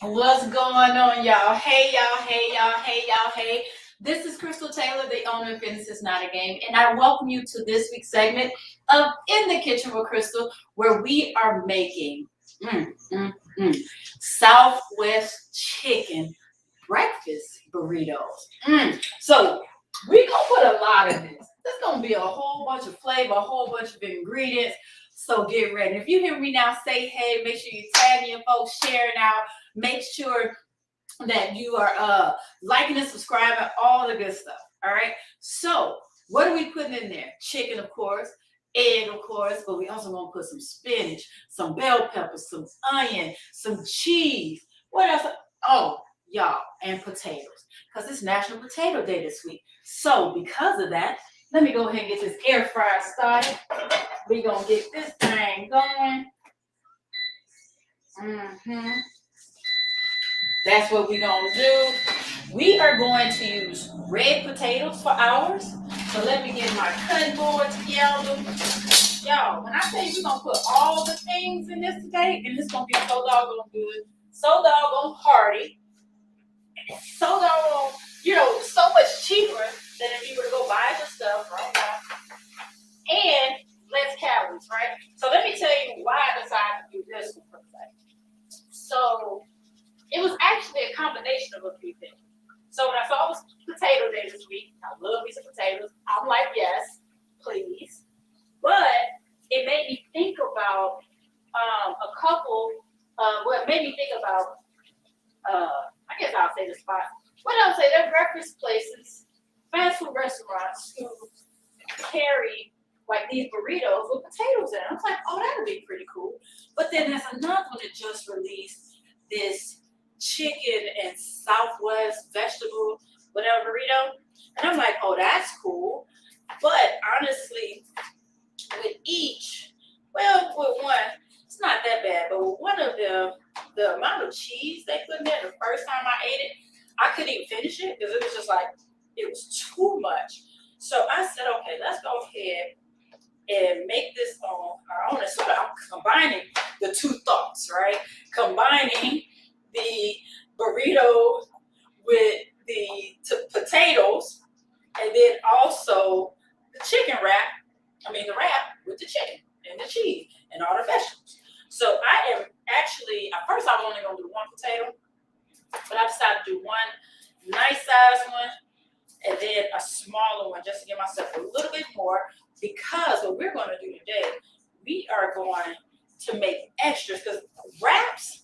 What's going on, y'all? Hey, y'all. Hey, y'all. Hey, y'all. Hey. This is Crystal Taylor, the owner of Fitness is Not a Game, and I welcome you to this week's segment of In the Kitchen with Crystal, where we are making mm, mm, mm, Southwest chicken breakfast burritos. So we gonna put a lot of this. There's gonna be a whole bunch of flavor, a whole bunch of ingredients. So get ready. If you hear me now, say hey. Make sure you tag me and folks, sharing out. Make sure that you are liking and subscribing, all the good stuff. All right. So what are we putting in there? Chicken, of course, egg, of course, but we also want to put some spinach, some bell peppers, some onion, some cheese. What else? Oh, y'all, and potatoes, because it's National Potato Day this week. So because of that, let me go ahead and get this air fryer started. We're gonna get this thing going. That's what we're going to do. We are going to use red potatoes for ours. So let me get my cutting board together. Y'all, when I tell you we're going to put all the things in this today, and it's going to be so doggone good, so doggone hearty, so doggone, so much cheaper than if you were to go buy the stuff right now. And less calories, right? So let me tell you why I decided to do this one for today. So it was actually a combination of a few things. So when I saw it was potato day this week, I love me some potatoes. I'm like, yes, please. But it made me think about a couple. What made me think about? I guess I'll say the spot. What I'll say, there are breakfast places, fast food restaurants who carry like these burritos with potatoes in it. I was like, oh, that would be pretty cool. But then there's another one that just released this chicken and Southwest vegetable, whatever burrito. And I'm like, oh, that's cool. But honestly, with each, well, with one, it's not that bad. But with one of them, the amount of cheese they put in there the first time I ate it, I couldn't even finish it because it was just like, it was too much. So I said, okay, let's go ahead and make this on our own. And so I'm combining the two thoughts, right? Combining the burrito with the potatoes, and then also the chicken wrap. The wrap with the chicken and the cheese and all the vegetables. So I am actually, at first I was only going to do one potato, but I decided to do one nice size one and then a smaller one just to give myself a little bit more, because what we're going to do today, we are going to make extras, because wraps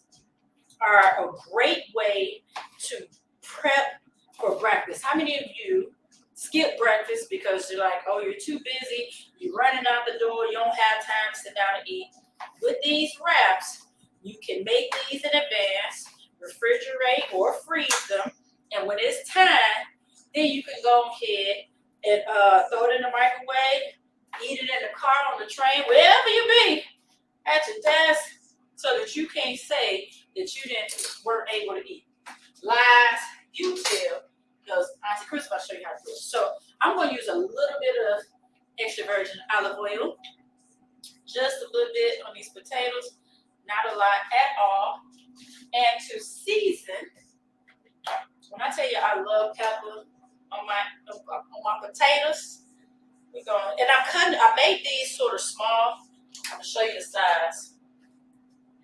are a great way to prep for breakfast. How many of you skip breakfast because you're like, oh, you're too busy, you're running out the door, you don't have time to sit down and eat? With these wraps, you can make these in advance, refrigerate or freeze them, and when it's time, then you can go ahead and throw it in the microwave, eat it in the car, on the train, wherever you be, at your desk, so that you can't say that you weren't able to eat. Lies, you tell, because Auntie Chris will show you how to do it. So I'm going to use a little bit of extra virgin olive oil, just a little bit on these potatoes, not a lot at all. And to season, when I tell you I love pepper on my potatoes, I made these sort of small. I'm gonna show you the size.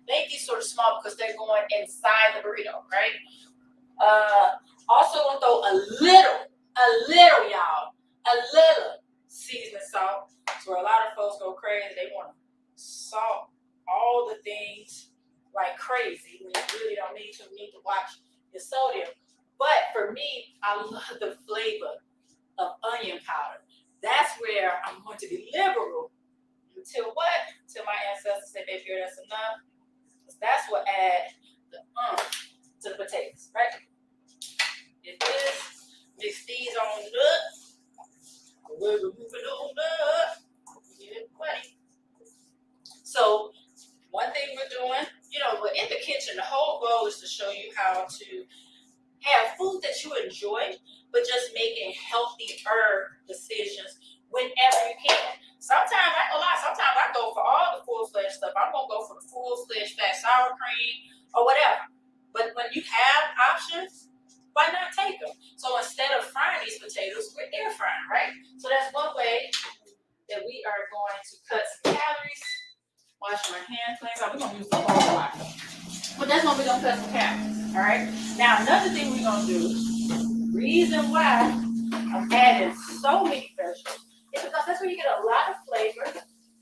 Make these sort of small because they're going inside the burrito, right? Also gonna throw a little, y'all, a little seasoning salt. So where a lot of folks go crazy, they want to salt all the things like crazy when you really don't need to. You need to watch your sodium. But for me, I love the flavor of onion powder. That's where I'm going to be liberal until what? Until my ancestors say, baby girl, that's enough. Because that's what adds the to the potatoes, right? Get this, mix these on up. We're moving on up. Get it buddy. So one thing we're doing, we're in the kitchen. The whole goal is to show you how to have food that you enjoy, but just making healthier decisions whenever you can. Sometimes I ain't gonna lie, sometimes I go for all the full-fledged stuff. I'm gonna go for the full-fledged fat sour cream or whatever. But when Wash my hands, clean up. We're gonna use the whole lot. But that's when we're gonna cut some carrots. Alright? Now another thing we're gonna do, reason why I'm adding so many vegetables is because that's where you get a lot of flavor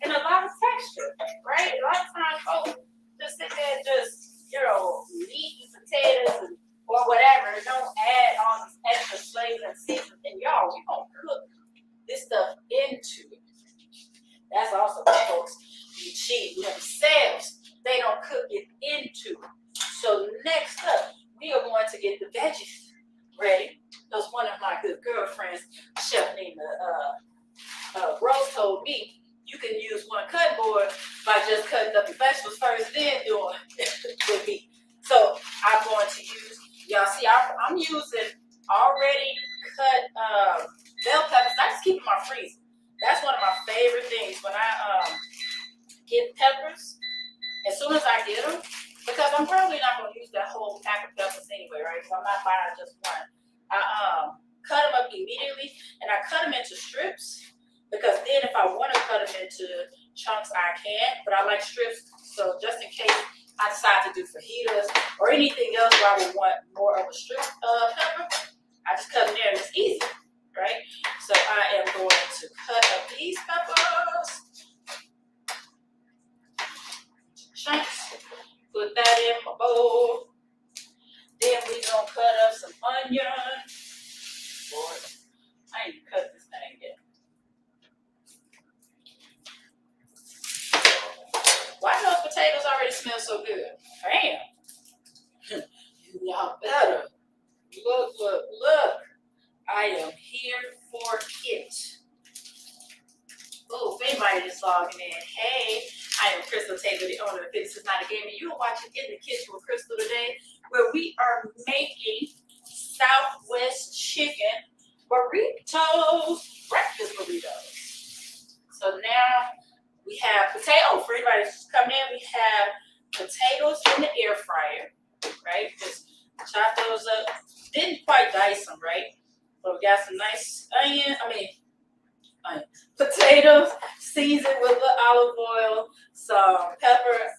and a lot of texture, right? A lot of times folks just sit there and just, meat and potatoes or whatever, don't add all these extra flavors and seasons. And y'all, we gonna cook this stuff into it. That's also what folks be cheap themselves. They don't cook it into it. So next up, we are going to get the veggies ready. Because one of my good girlfriends, chef named Rose, told me you can use one cutting board by just cutting up the vegetables first, then doing the meat. So I'm going to use, y'all see, I'm using already cut bell peppers. I just keep in my freezer. That's one of my favorite things when I get peppers. As soon as I get them, because I'm probably not going to use that whole pack of peppers anyway, right? So I'm not buying just one. I cut them up immediately, and I cut them into strips, because then if I want to cut them into chunks, I can, but I like strips, so just in case I decide to do fajitas or anything else where I would want more of a strip pepper, I just cut them there, and it's easy, right? So I am going to cut up these peppers, chunks, put that in my bowl. Then we gonna cut up some onion. Lord, I ain't cut this thing yet. Why do those potatoes already smell so good? Bam! Y'all better. Look. I am here for it. Oh, if anybody just logging in, hey, I am Crystal Taylor, the owner of This Is Not a Game, and you are watching In the Kitchen with Crystal today, where we are making Southwest chicken burritos, breakfast burritos. So now we have potatoes. For anybody who's coming in, we have potatoes in the air fryer, right? Just chop those up. Didn't quite dice them, right? But we got some nice potatoes, seasoned with the olive oil, some pepper,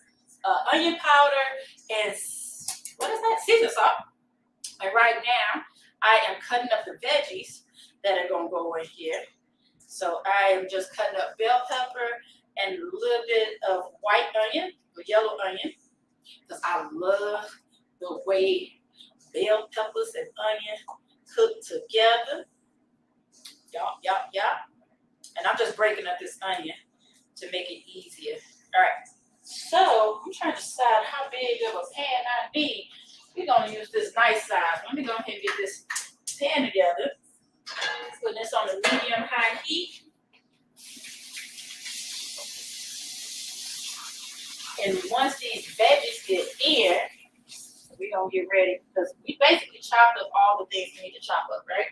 onion powder, and what is that? Seasoning salt. And right now, I am cutting up the veggies that are going to go in here. So I am just cutting up bell pepper and a little bit of white onion, or yellow onion, because I love the way bell peppers and onion cook together. Yup. And I'm just breaking up this onion to make it easier. All right. So I'm trying to decide how big of a pan I need. We're going to use this nice size. Let me go ahead and get this pan together. Put this on the medium-high heat. And once these veggies get in, we're going to get ready, because we basically chopped up all the things we need to chop up, right?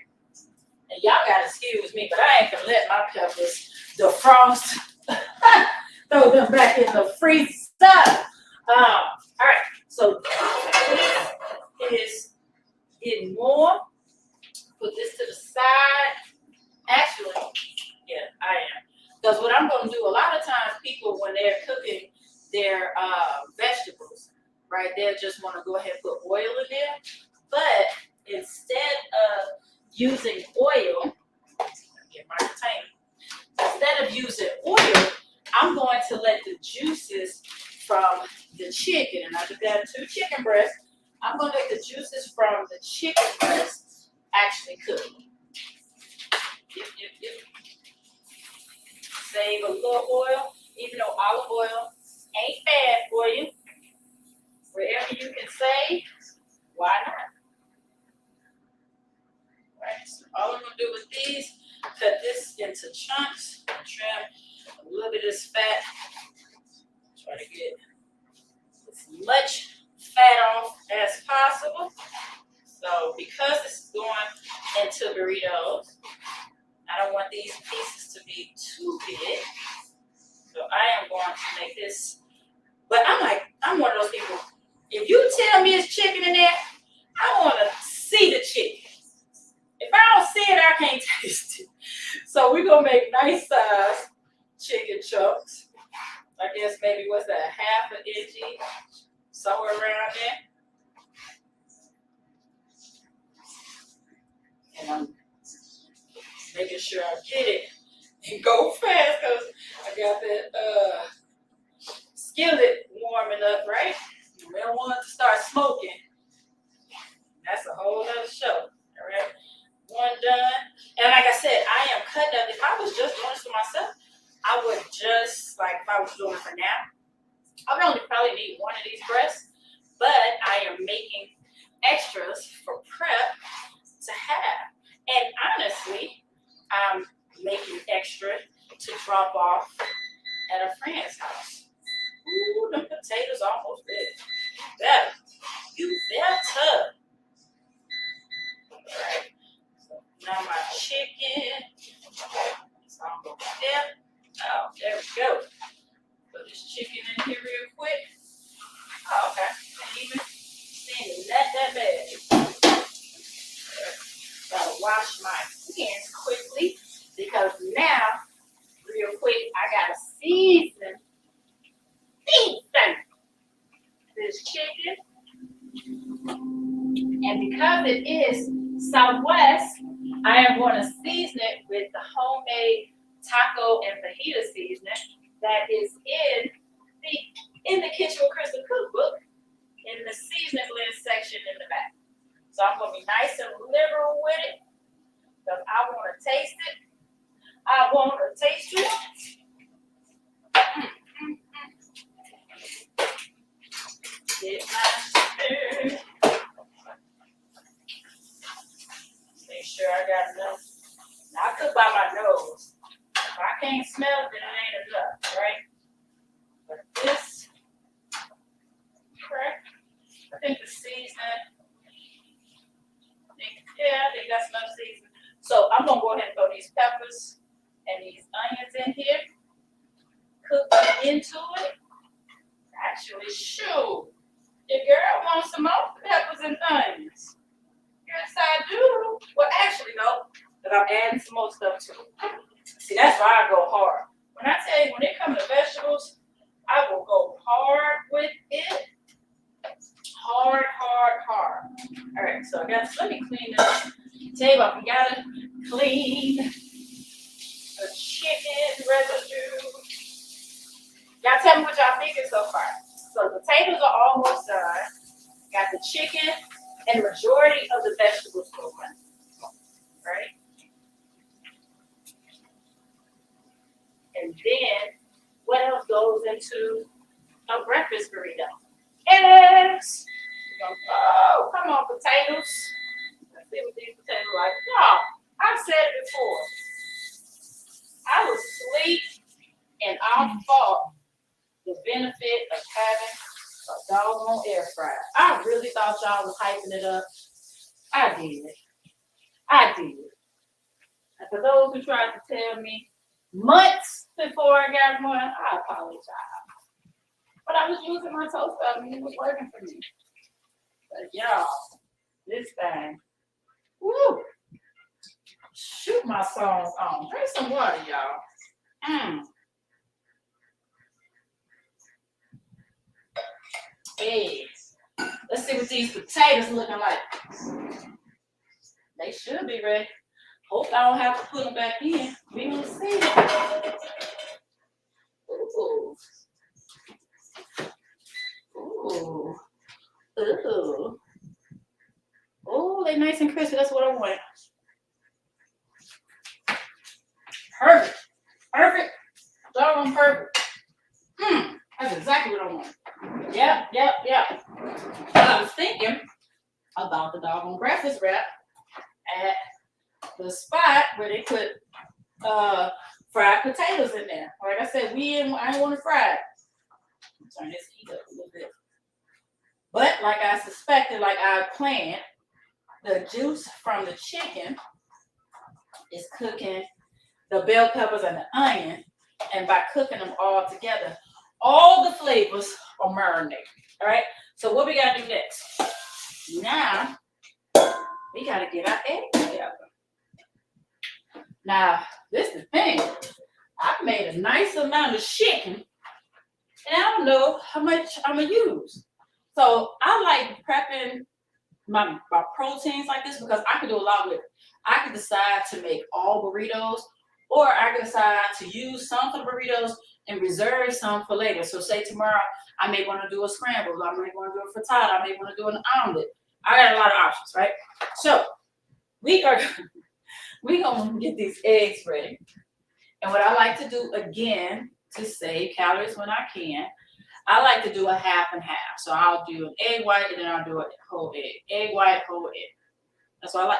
And y'all got to excuse me, but I ain't going to let my peppers defrost. Throw them back in the freezer. All right, so this is getting warm. Put this to the side. Actually, yeah, I am. Because what I'm going to do, a lot of times people, when they're cooking their vegetables, right, they'll just want to go ahead and put oil in there. But instead of using oil, get my container. Instead of using oil, I'm going to let the juices from the chicken, and I just got 2 chicken breasts. I'm going to let the juices from the chicken breasts actually cook. Yep. Save a little oil, even though olive oil ain't bad for you. Wherever you can save, why not? Right, so all I'm going to do with these, cut this into chunks, trim a little bit of this fat. Try to get as much fat off as possible. So because this is going into burritos, I don't want these pieces to be too big. So I am going to make this, but I'm one of those people, if you tell me it's chicken in there, I want to see the chicken. If I don't see it, I can't taste it. So we're going to make nice size chicken chunks. I guess maybe what's that, half an inch each, somewhere around there. And I'm making sure I get it and go fast because I got that skillet warming up, right? We don't want it to start smoking. That's a whole other show. All right. One done. And like I said, I am cutting up. If I was just doing this for myself, I would just, like if I was doing it for now, I would only probably need one of these breasts, but I am making extras for prep to have. And honestly, I'm making extra to drop off at a friend's house. Ooh, them potatoes almost ready. Better. You better. Alright. So now my chicken. So I'm going there. Oh, there we go. Put this chicken in here real quick. Oh, okay. And even seeing that bad. Gotta wash my hands quickly because now, real quick, I gotta season this chicken. And because it is Southwest, I am going to season it with the homemade taco and fajita seasoning that is in the Kitchen with Crystal cookbook in the seasoning blend section in the back. So I'm going to be nice and liberal with it because I want to taste it. I want to taste it. Get my spoon. Make sure I got enough. Now I cook by my nose. If I can't smell it, then it ain't enough, right? But this, correct? I think the seasoning. I think that's enough seasoning. So I'm gonna go ahead and throw these peppers and these onions in here. Cook them into it. Actually, shoot. Your girl wants some more peppers and onions. Yes, I do. Well, actually, no. But I'm adding some more stuff to it. See, that's why I go hard. When I tell you, when it comes to vegetables, I will go hard with it. Hard, hard, hard. All right, so I got, let me clean this table. We gotta clean the chicken residue. Y'all tell me what y'all thinking so far. So the potatoes are almost done. Got the chicken and majority of the vegetables going. Right? And then what else goes into a breakfast burrito? Eggs. Oh, come on, potatoes. Let's see what these potatoes are like. No, I've said it before. I was asleep and I thought the benefit of having a doggone air fryer. I really thought y'all was hyping it up. I did. And for those who tried to tell me months before I got one, I apologize. But I was using my toaster oven and it was working for me. But y'all, this thing, woo, shoot my songs on. Drink some water, y'all. Eggs. Let's see what these potatoes looking like. They should be ready. Hope I don't have to put them back in. We will see. Ooh. Ooh. Ooh. Oh, they nice and crispy. That's what I want. Perfect. Perfect. Doggone perfect. That's exactly what I want. Yep. I was thinking about the doggone breakfast wrap at the spot where they put fried potatoes in there. Like I said, I didn't want to fry it. Turn this heat up a little bit. But like I suspected, like I planned, the juice from the chicken is cooking the bell peppers and the onion. And by cooking them all together, all the flavors are marinated. All right. So what we got to do next? Now, we got to get our eggs together. Now, this is the thing. I made a nice amount of chicken and I don't know how much I'm gonna use. So I like prepping my proteins like this because I can do a lot with it. I can decide to make all burritos, or I can decide to use some for the burritos and reserve some for later. So say tomorrow I may want to do a scramble, I may want to do a frittata, I may want to do an omelet. I got a lot of options, right? So we are we gonna get these eggs ready. And what I like to do again to save calories when I can, I like to do a half and half. So I'll do an egg white and then I'll do a whole egg. Egg white, whole egg. That's what I like.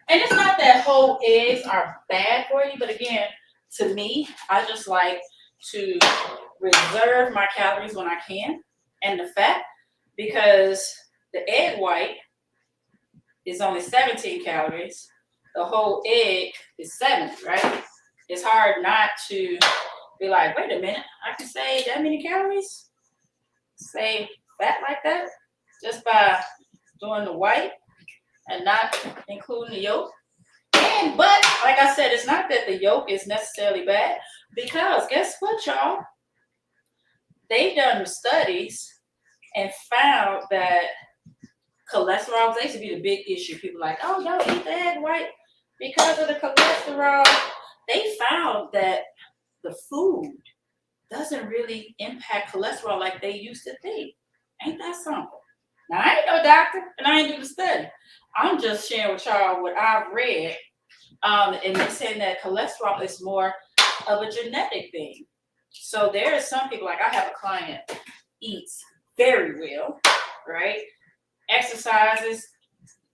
And it's not that whole eggs are bad for you, but again, to me, I just like to reserve my calories when I can and the fat, because the egg white is only 17 calories. The whole egg is 70, right? It's hard not to be like, wait a minute, I can save that many calories, save fat like that, just by doing the white and not including the yolk. But like I said, it's not that the yolk is necessarily bad, because guess what, y'all? They've done studies and found that cholesterol used to be the big issue. People are like, oh, don't eat the egg white because of the cholesterol. They found that the food doesn't really impact cholesterol like they used to think. Ain't that something? Now, I ain't no doctor, and I ain't do the study. I'm just sharing with y'all what I've read. And they're saying that cholesterol is more of a genetic thing. So there are some people, like I have a client, eats very well, right? Exercises,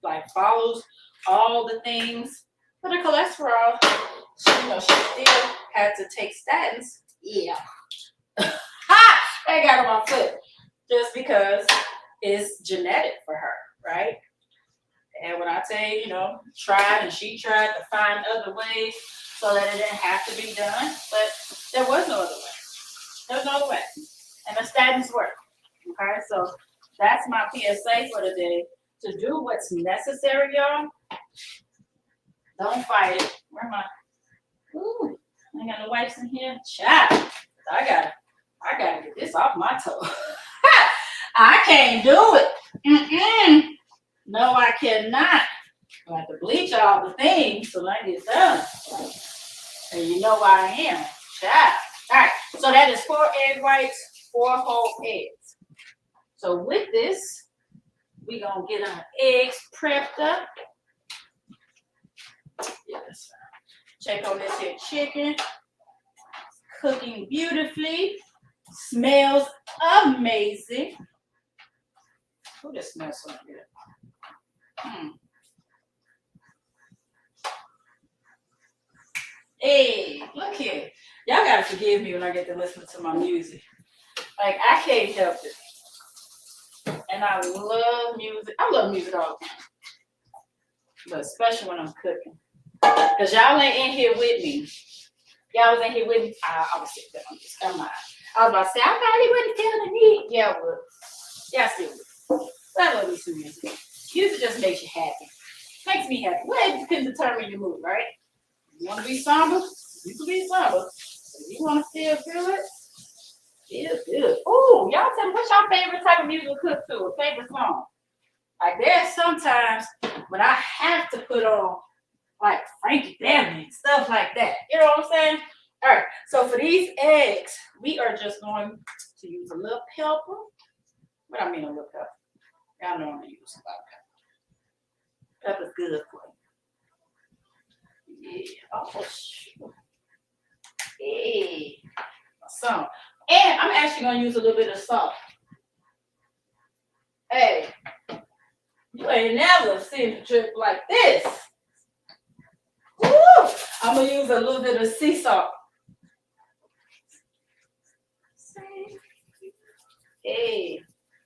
like follows all the things. But the cholesterol, she still had to take statins. Yeah. Ha! I got on my foot. Just because it's genetic for her, right? And when I say, tried and she tried to find other ways so that it didn't have to be done, but there was no other way. There was no other way. And the statins work. Okay, so that's my PSA for today. To do what's necessary, y'all. Don't fight it. Where am I? Ooh, I got no wipes in here. Child, I gotta get this off my toe. I can't do it. No, I cannot. I have to bleach all the things so I get done. And you know why I am. Child. All right, so that is 4 egg whites, 4 whole eggs. So with this, we're going to get our eggs prepped up. Yes. Check on this here chicken. Cooking beautifully. Smells amazing. Oh, this smells so good. Hey, look here. Y'all gotta forgive me when I get to listen to my music. Like, I can't help it. And I love music. I love music all the time. But especially when I'm cooking. Because y'all ain't in here with me. Y'all was in here with me. I was sitting there. I was about to say, I probably wouldn't feel the need. Yeah, I would. Yeah, I still would. But I love me some music. Music just makes you happy. Makes me happy. Well, you can determine your mood, right? You want to be somber? You can be somber. If you want to feel good, feel good. Ooh, y'all tell me, what's your favorite type of music to cook to? A favorite song? Like, there's sometimes when I have to put on, like, Frankie Beverly and stuff like that. You know what I'm saying? All right, so for these eggs, we are just going to use a little pepper. What I mean a little pepper? Y'all know I'm going to use a lot of pepper. Pepper's good for you. Yeah. Oh, shoot. Hey. Some. And I'm actually going to use a little bit of salt. Hey. You ain't never seen a trip like this. Woo! I'm going to use a little bit of sea salt. Hey.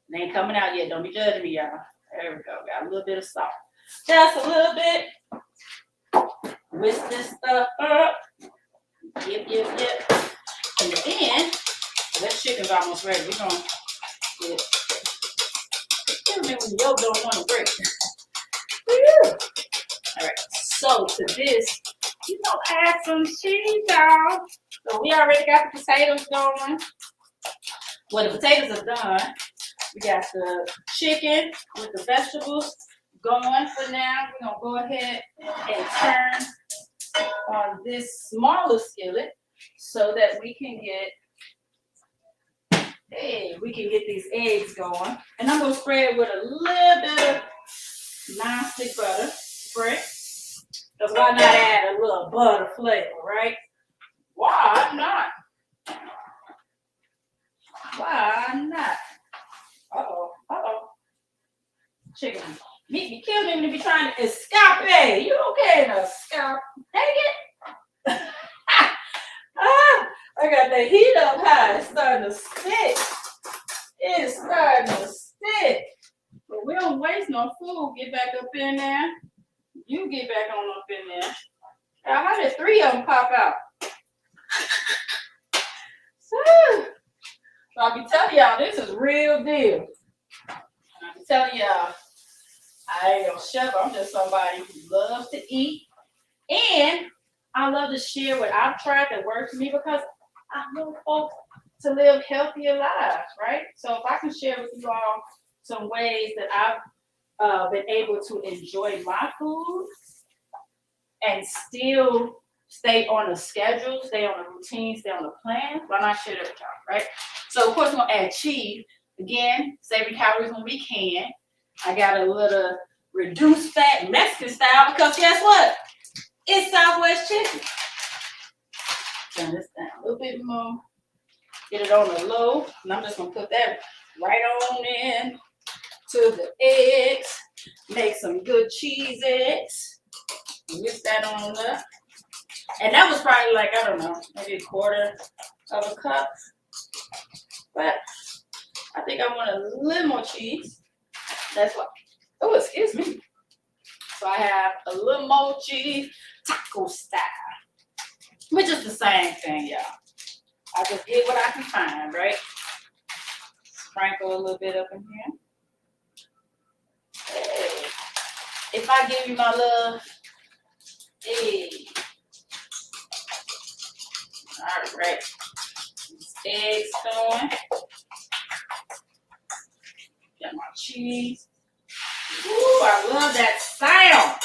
It ain't coming out yet. Don't be judging me, y'all. There we go. Got a little bit of salt. Just a little bit. Whisk this stuff up. Yep. And then, that chicken's almost ready. We're going to get it. When the yolk don't want to break. All right. So, to this, add some cheese, y'all. So we already got the potatoes going. When the potatoes are done, we got the chicken with the vegetables going for now. We're going to go ahead and turn on this smaller skillet so that we can get these eggs going. And I'm going to spread it with a little bit of non-stick butter spray. Because why not add a little butter flavor, right? Why not? Why not? Uh-oh. Chicken meat be killing him to be trying to escape. You okay to escape? Dang it. I got the heat up high. It's starting to stick. It's starting to stick. But we don't waste no food. Get back up in there. You get back on up in there. Now, how did 3 of them pop out? So I'll be telling y'all, this is real deal. I'll be telling y'all, I ain't no chef. I'm just somebody who loves to eat. And I love to share what I've tried that works for me because I want folks to live healthier lives, right? So if I can share with you all some ways that I've been able to enjoy my food and still stay on a schedule, stay on a routine, stay on a plan, why not share it with y'all, right? So of course, we're gonna add cheese. Again, saving calories when we can. I got a little reduced fat Mexican style because guess what? It's Southwest chicken. Turn this down a little bit more. Get it on the low. And I'm just gonna put that right on in to the eggs. Make some good cheese eggs. Mix that on up. And that was probably like, I don't know, maybe a quarter of a cup. But I think I want a little more cheese. That's what. Oh, excuse me. So I have a little more cheese, taco style. Which is the same thing, y'all. I just get what I can find, right? Sprinkle a little bit up in here. Hey. If I give you my little egg. All right. Eggs going. Got my cheese. Ooh, I love that sound.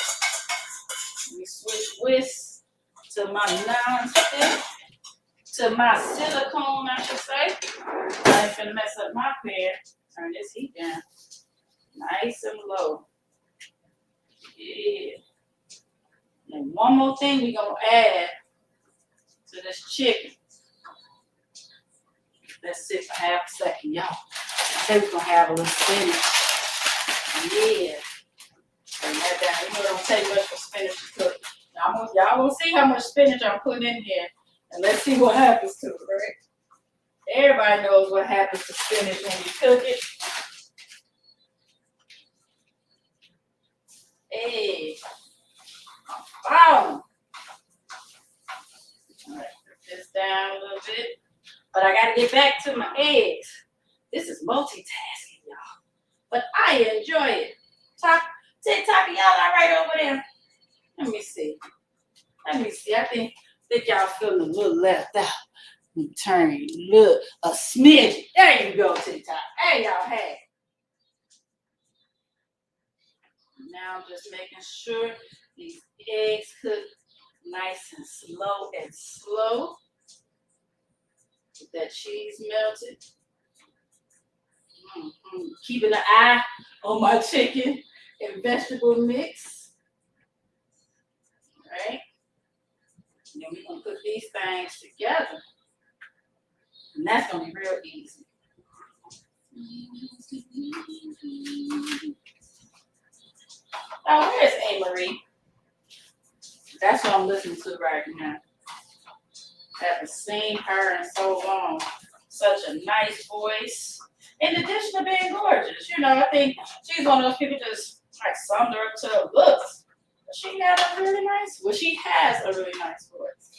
Let me switch whisks to my non-stick, to my silicone, I should say. I ain't finna mess up my pan. Turn this heat down. Nice and low. Yeah. And one more thing we're gonna add to this chicken. Let's sit for half a second, y'all. Then we're gonna have a little spinach. Yeah. Turn that down. You know it don't take much for spinach to cook. Y'all gonna see how much spinach I'm putting in here. And let's see what happens to it, right? Everybody knows what happens to spinach when you cook it. Hey. Wow. All right, put this down a little bit. But I gotta get back to my eggs. This is multitasking, y'all. But I enjoy it. TikTok, y'all all right over there? Let me see. I think y'all feeling a little left out. Let me turn you look a smidge. There you go, TikTok. Hey, y'all, hey. Now I'm just making sure these eggs cook nice and slow. Get that cheese melted. Keeping an eye on my chicken and vegetable mix. All right. And then we're going to put these things together. And that's going to be real easy. Now, where's A-Marie? That's what I'm listening to right now. Haven't seen her in so long. Such a nice voice. In addition to being gorgeous. You know, I think she's one of those people just like summed her up to her looks. But she has a really nice voice.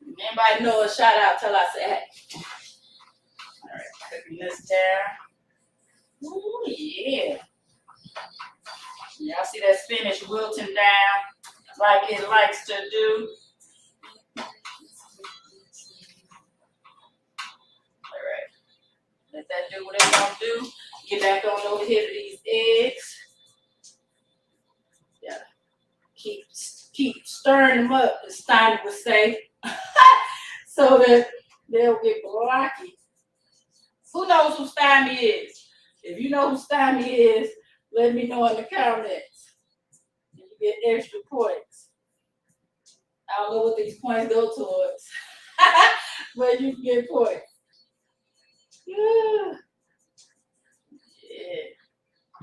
Anybody know a shout out till I say hey. All right, cooking this down. Ooh, yeah. Y'all see that spinach wilting down like it likes to do. do what they're gonna do. Get back on over here to these eggs. Yeah. Keep stirring them up, as Steiner would say, so that they'll get blocky. Who knows who Steiner is? If you know who Steiner is, let me know in the comments. You get extra points. I don't know what these points go towards, but you can get points. Yeah.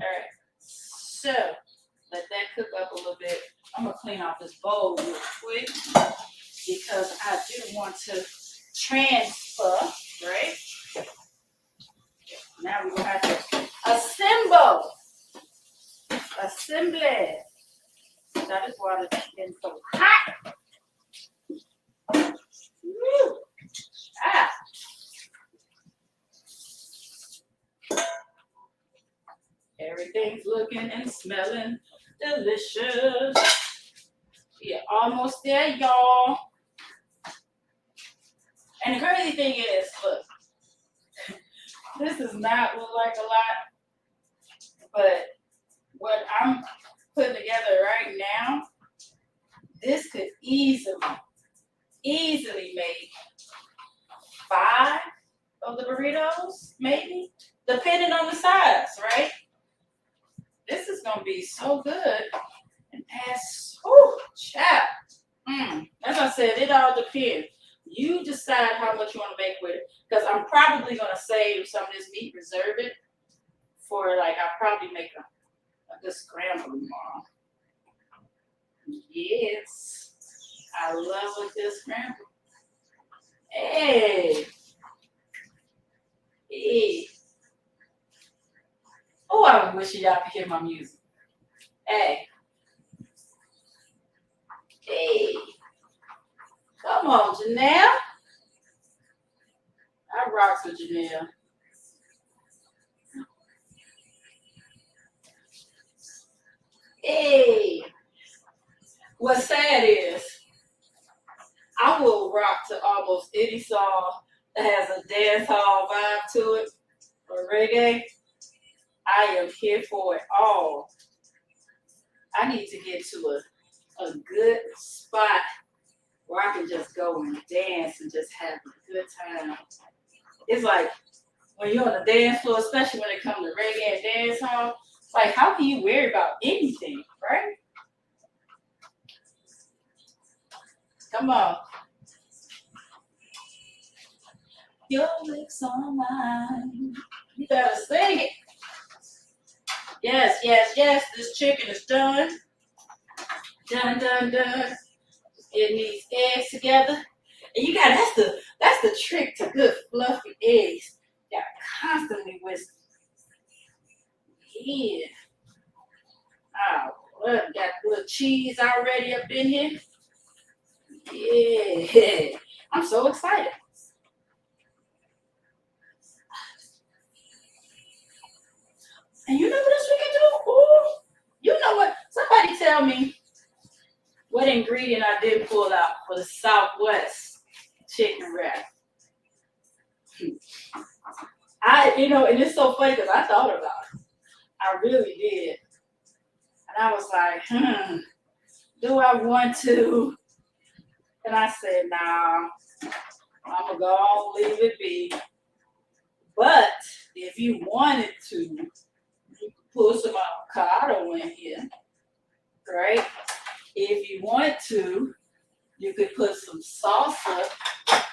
All right. So let that cook up a little bit. I'm gonna clean off this bowl real quick because I do want to transfer. Right. Now we're gonna have to assemble. Assembly. That is why it's been so hot. Woo. Ah. Everything's looking and smelling delicious. We are almost there, y'all. And the crazy thing is, look, this does not look like a lot, but what I'm putting together right now, this could easily make 5 of the burritos, maybe, depending on the size, right? This is gonna be so good and pass. Whew, chap. As I said, it all depends. You decide how much you want to make with it, because I'm probably gonna save some of this meat, reserve it for like I'll probably make a good scramble tomorrow. Yes, I love a good scramble. Hey. Oh, I wish y'all could hear my music. Hey. Come on, Janelle. I rocks with Janelle. Hey. What's sad is I will rock to almost any song that has a dance hall vibe to it or reggae. I am here for it all. I need to get to a good spot where I can just go and dance and just have a good time. It's like when you're on the dance floor, especially when it comes to reggae and dance hall, it's like how can you worry about anything, right? Come on. Your lips on mine. You better sing it. Yes, yes, yes. This chicken is done. Done. Just getting these eggs together. And you got that's the trick to good fluffy eggs. You gotta constantly whisk. Yeah. Oh, look, got a little cheese already up in here. Yeah. I'm so excited. And you know what else we can do? Ooh, you know what? Somebody tell me what ingredient I did pull out for the Southwest chicken wrap. And it's so funny because I thought about it. I really did. And I was like, do I want to? And I said, nah, I'm going to go on leave it be. But if you wanted to, you could put some avocado in here, right? If you want to, you could put some salsa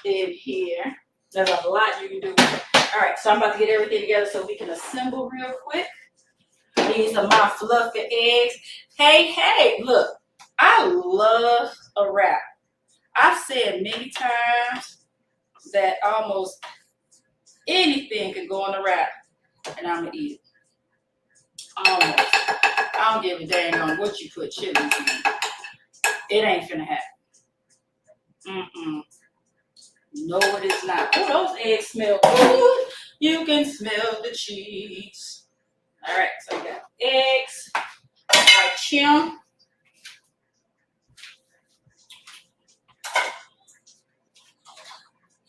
in here. There's a lot you can do with it. All right, so I'm about to get everything together so we can assemble real quick. These are my fluffy eggs. Hey, look, I love a wrap. I've said many times that almost anything can go on a wrap, and I'm going to eat it. Almost. I don't give a dang on what you put chili in. It ain't finna happen. No, it is not. Oh, those eggs smell good. You can smell the cheese. All right, so we got eggs. Like chim.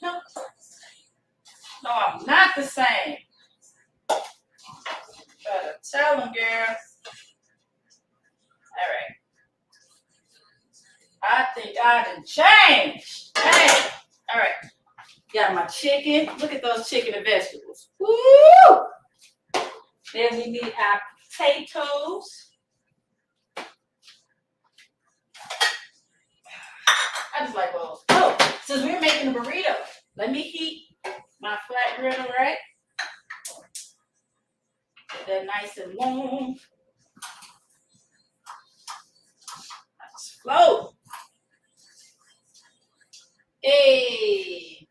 No, I'm not the same. tell them, girl. All right. I think I done changed. Hey. All right. Got my chicken. Look at those chicken and vegetables. Woo! Then we need our potatoes. I just like those. Oh, since we're making a burrito, let me heat my flat griddle, right? Get that nice and warm. Let's float. Hey.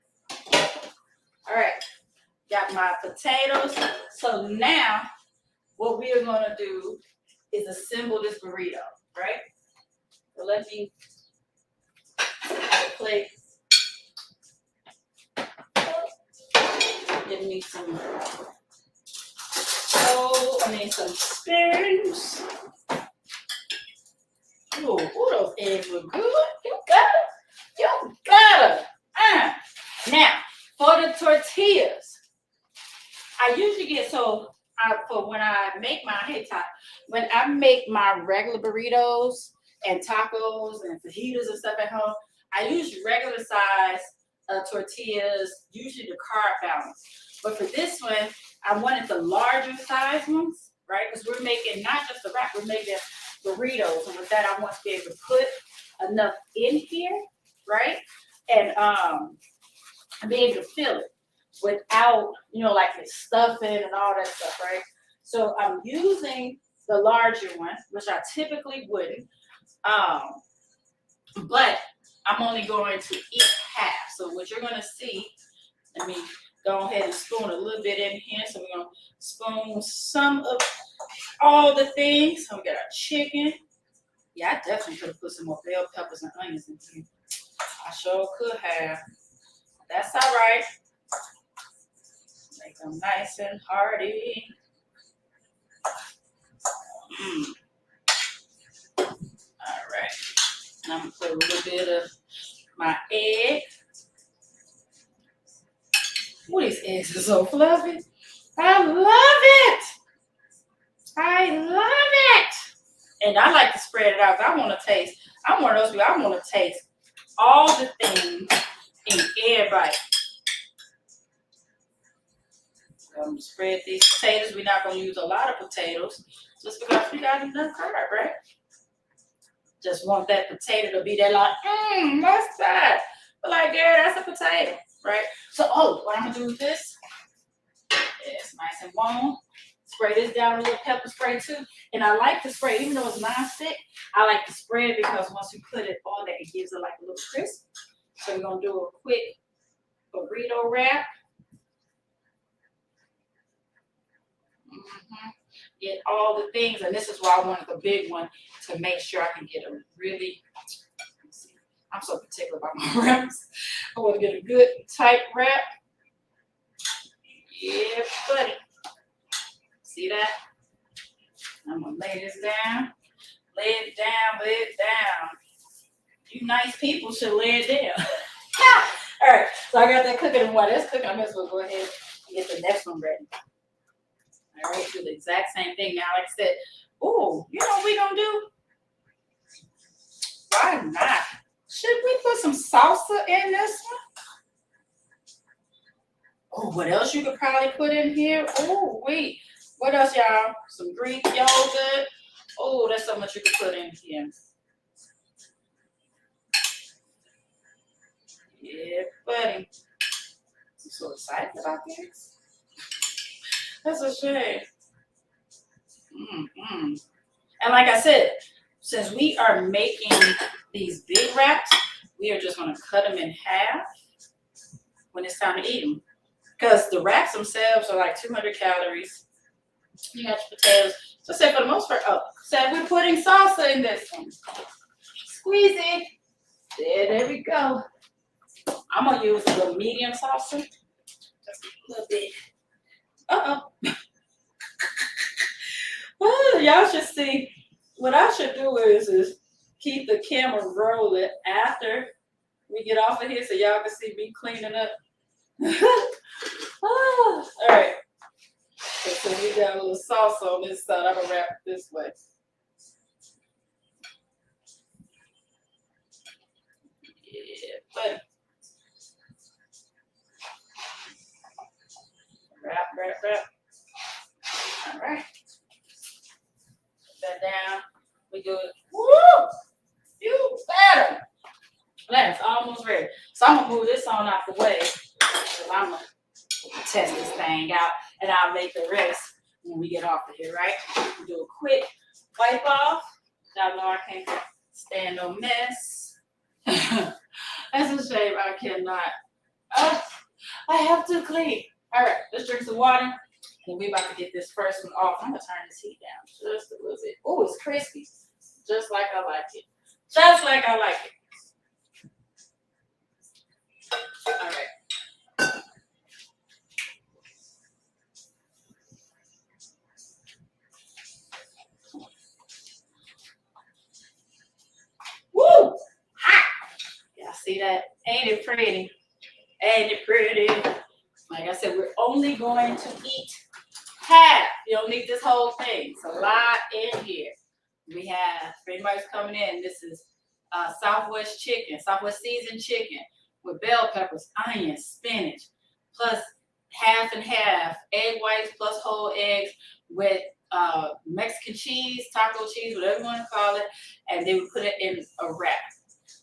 All right. Got my potatoes. So now what we are going to do is assemble this burrito, right? So let me plate. Give me some some spoons. Ooh, those eggs look good. You got it. Now, for the tortillas, I usually get for when I make when I make my regular burritos and tacos and fajitas and stuff at home, I use regular size tortillas, usually the carb balance. But for this one, I wanted the larger size ones, right? Because we're making not just the wrap, we're making burritos. And with that, I want to be able to put enough in here, right? And be able to fill it without, like the stuffing and all that stuff, right? So I'm using the larger one, which I typically wouldn't. But I'm only going to eat half. So what you're going to see, let me go ahead and spoon a little bit in here. So we're going to spoon some of all the things. So we got our chicken. Yeah, I definitely could have put some more bell peppers and onions in here. I sure could have. That's all right. Make them nice and hearty. All right. I'm going to put a little bit of my egg. Ooh, these eggs are so fluffy. I love it. I love it. And I like to spread it out. I want to taste. I'm one of those people. I want to taste all the things in every bite. So I'm going to spread these potatoes. We're not going to use a lot of potatoes just because we got enough carb, right? Just want that potato to be there like, what's that? But like, yeah, that's a potato, right? So, what I'm going to do with this, it's nice and warm. Spray this down with a little pepper spray too. And I like to spray, even though it's non-stick, I like to spray it because once you put it on there, it gives it like a little crisp. So we're going to do a quick burrito wrap. Get all the things, and this is why I wanted the big one to make sure I can get a really, I'm so particular about my wraps. I want to get a good tight wrap. Yeah, buddy. See that? I'm going to lay this down. Lay it down, lay it down. You nice people should lay it down. All right, so I got that cooking, and while that's cooking, I might as well go ahead and get the next one ready. All right, do the exact same thing. Now, like I said, you know what we gonna do? Why not? Should we put some salsa in this one? What else you could probably put in here? Wait. What else, y'all? Some Greek yogurt. That's so much you could put in here. Yeah, buddy. I'm so excited about this. That's a shame. And like I said, since we are making these big wraps, we are just going to cut them in half when it's time to eat them. Because the wraps themselves are like 200 calories. You got your potatoes. So say for the most part, we're putting salsa in this one. Squeeze it. There we go. I'm going to use a little medium salsa. Just a little bit. Y'all should see. What I should do is keep the camera rolling after we get off of here so y'all can see me cleaning up. All right. So we got a little sauce on this side. I'm gonna wrap it this way. Yeah, but wrap. All right. Put that down. We do it. Woo! You better. That's almost ready. So I'm gonna move this on out the way. Cause I'm gonna test this thing out, and I'll make the rest when we get off of here, right? We do a quick wipe off. Y'all know I can't stand no mess. That's a shame. I cannot. I have to clean. All right, let's drink some water. And we're about to get this first one off. I'm gonna turn this heat down just a little bit. Oh, it's crispy, just like I like it. Just like I like it. All right. Woo! Hot. Y'all see that? Ain't it pretty? Ain't it pretty? Like I said, we're only going to eat half. You don't need this whole thing. It's a lot in here. We have pretty much coming in. This is Southwest chicken, Southwest seasoned chicken with bell peppers, onions, spinach, plus half and half egg whites plus whole eggs with Mexican cheese, taco cheese, whatever you want to call it, and they would put it in a wrap.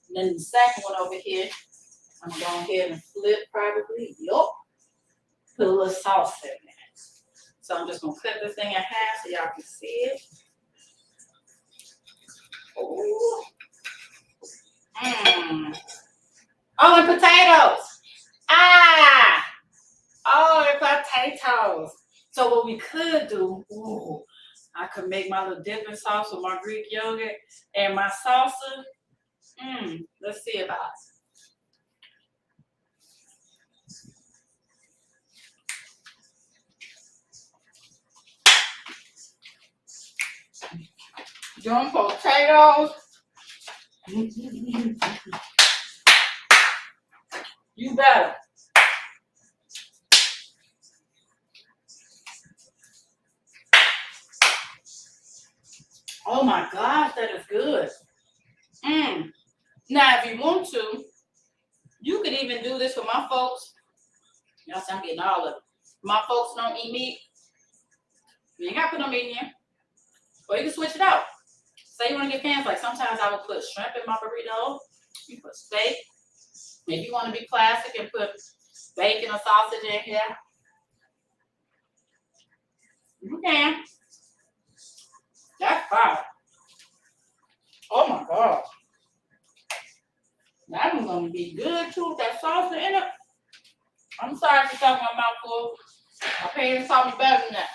And then the second one over here, I'm going to go ahead and flip probably. Yup. Put a little sauce in there. So I'm just going to cut this thing in half so y'all can see it. Ooh. Oh, and potatoes. Ah! Oh, and potatoes. So what we could do, ooh, I could make my little dipping sauce with my Greek yogurt and my salsa. Let's see about it. Doing potatoes. You better. Oh my gosh, that is good. Now, if you want to, you could even do this with my folks. Y'all see I'm getting all of it. My folks don't eat meat. You ain't got to put no meat in here. Or you can switch it out. Say you want to get fancy. Like sometimes I would put shrimp in my burrito. You put steak. Maybe you want to be classic and put bacon or sausage in here. You can. That's fine. Oh my God. That one's going to be good too. That salsa in it. I'm sorry for talking my mouth full. My parents taught me better than that.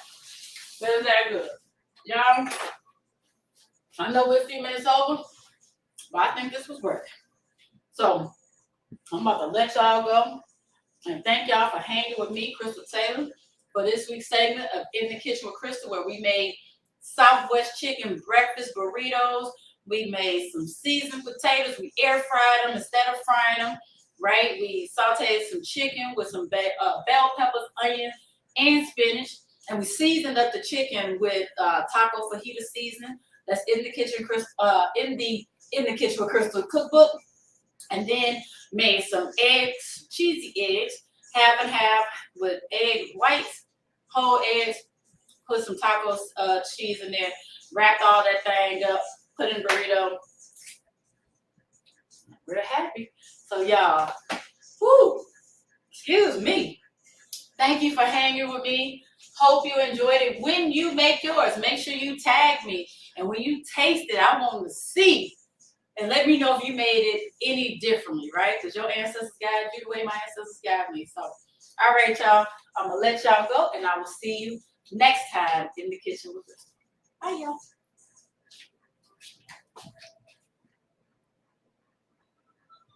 But it's that good. Y'all, I know we're a few minutes over, but I think this was worth it. So I'm about to let y'all go. And thank y'all for hanging with me, Crystal Taylor, for this week's segment of In the Kitchen with Crystal, where we made Southwest chicken breakfast burritos. We made some seasoned potatoes. We air fried them instead of frying them, right? We sauteed some chicken with some bell peppers, onions, and spinach. And we seasoned up the chicken with taco fajita seasoning. That's in the kitchen, in the Kitchen with Crystal cookbook. And then made some eggs, cheesy eggs, half and half with egg whites, whole eggs. Put some taco cheese in there. Wrapped all that thing up. Put in burrito. We're happy. So y'all, excuse me. Thank you for hanging with me. Hope you enjoyed it. When you make yours, make sure you tag me. And when you taste it, I want to see. And let me know if you made it any differently, right? Because your ancestors guided you the way my ancestors guided me. So, all right, y'all. I'm going to let y'all go, and I will see you next time in the kitchen with us. Bye, y'all.